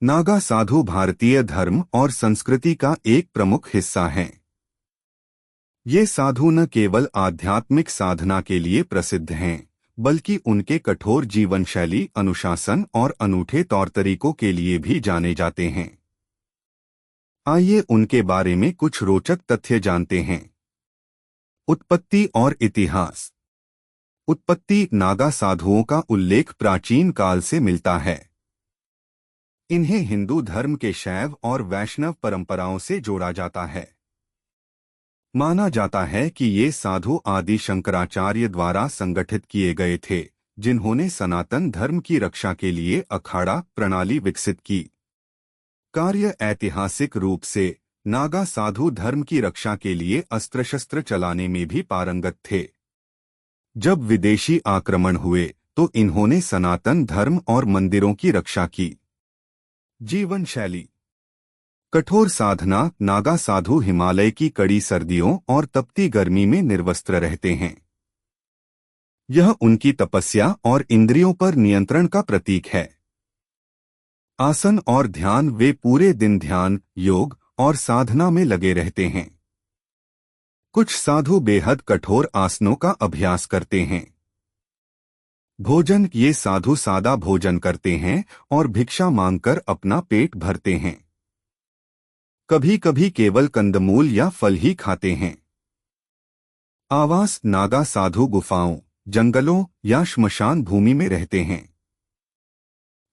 नागा साधु भारतीय धर्म और संस्कृति का एक प्रमुख हिस्सा हैं। ये साधु न केवल आध्यात्मिक साधना के लिए प्रसिद्ध हैं, बल्कि उनके कठोर जीवन शैली, अनुशासन और अनूठे तौर तरीकों के लिए भी जाने जाते हैं। आइए उनके बारे में कुछ रोचक तथ्य जानते हैं। उत्पत्ति और इतिहास। उत्पत्ति। नागा साधुओं का उल्लेख प्राचीन काल से मिलता है। इन्हें हिंदू धर्म के शैव और वैष्णव परंपराओं से जोड़ा जाता है। माना जाता है कि ये साधु आदि शंकराचार्य द्वारा संगठित किए गए थे, जिन्होंने सनातन धर्म की रक्षा के लिए अखाड़ा प्रणाली विकसित की। कार्य। ऐतिहासिक रूप से नागा साधु धर्म की रक्षा के लिए अस्त्र शस्त्र चलाने में भी पारंगत थे। जब विदेशी आक्रमण हुए तो इन्होंने सनातन धर्म और मंदिरों की रक्षा की। जीवन शैली। कठोर साधना। नागा साधु हिमालय की कड़ी सर्दियों और तपती गर्मी में निर्वस्त्र रहते हैं। यह उनकी तपस्या और इंद्रियों पर नियंत्रण का प्रतीक है। आसन और ध्यान। वे पूरे दिन ध्यान, योग और साधना में लगे रहते हैं। कुछ साधु बेहद कठोर आसनों का अभ्यास करते हैं। भोजन। ये साधु सादा भोजन करते हैं और भिक्षा मांगकर अपना पेट भरते हैं। कभी कभी केवल कंदमूल या फल ही खाते हैं। आवास। नागा साधु गुफाओं, जंगलों या श्मशान भूमि में रहते हैं।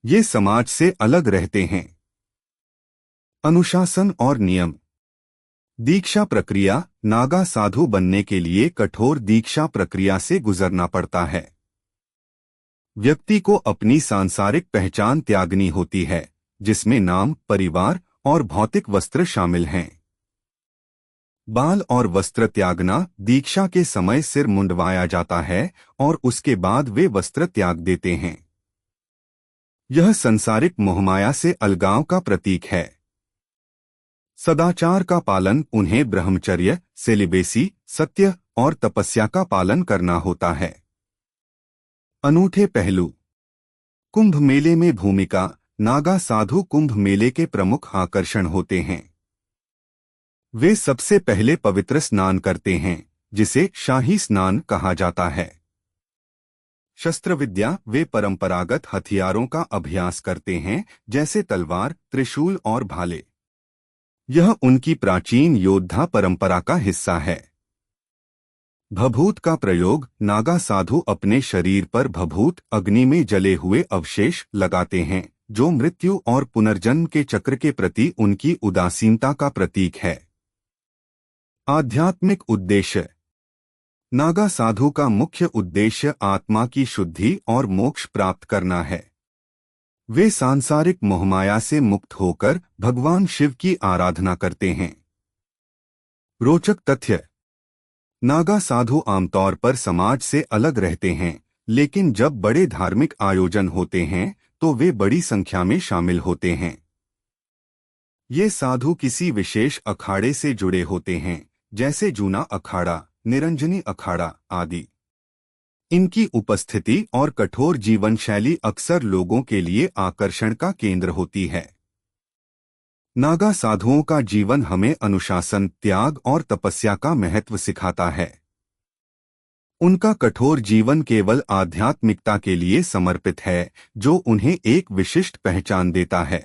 ये समाज से अलग रहते हैं। अनुशासन और नियम। दीक्षा प्रक्रिया। नागा साधु बनने के लिए कठोर दीक्षा प्रक्रिया से गुजरना पड़ता है। व्यक्ति को अपनी सांसारिक पहचान त्यागनी होती है, जिसमें नाम, परिवार और भौतिक वस्त्र शामिल हैं। बाल और वस्त्र त्यागना। दीक्षा के समय सिर मुंडवाया जाता है और उसके बाद वे वस्त्र त्याग देते हैं। यह संसारिक मोहमाया से अलगाव का प्रतीक है। सदाचार का पालन। उन्हें ब्रह्मचर्य, सेलिबेसी, सत्य और तपस्या का पालन करना होता है। अनूठे पहलू। कुंभ मेले में भूमिका। नागा साधु कुंभ मेले के प्रमुख आकर्षण होते हैं। वे सबसे पहले पवित्र स्नान करते हैं, जिसे शाही स्नान कहा जाता है। शस्त्र विद्या। वे परंपरागत हथियारों का अभ्यास करते हैं, जैसे तलवार, त्रिशूल और भाले। यह उनकी प्राचीन योद्धा परंपरा का हिस्सा है। भभूत का प्रयोग। नागा साधु अपने शरीर पर भभूत, अग्नि में जले हुए अवशेष लगाते हैं, जो मृत्यु और पुनर्जन्म के चक्र के प्रति उनकी उदासीनता का प्रतीक है। आध्यात्मिक उद्देश्य। नागा साधु का मुख्य उद्देश्य आत्मा की शुद्धि और मोक्ष प्राप्त करना है। वे सांसारिक मोहमाया से मुक्त होकर भगवान शिव की आराधना करते हैं। रोचक तथ्य। नागा साधु आमतौर पर समाज से अलग रहते हैं, लेकिन जब बड़े धार्मिक आयोजन होते हैं तो वे बड़ी संख्या में शामिल होते हैं। ये साधु किसी विशेष अखाड़े से जुड़े होते हैं, जैसे जूना अखाड़ा, निरंजनी अखाड़ा आदि। इनकी उपस्थिति और कठोर जीवन शैली अक्सर लोगों के लिए आकर्षण का केंद्र होती है। नागा साधुओं का जीवन हमें अनुशासन, त्याग और तपस्या का महत्व सिखाता है। उनका कठोर जीवन केवल आध्यात्मिकता के लिए समर्पित है, जो उन्हें एक विशिष्ट पहचान देता है।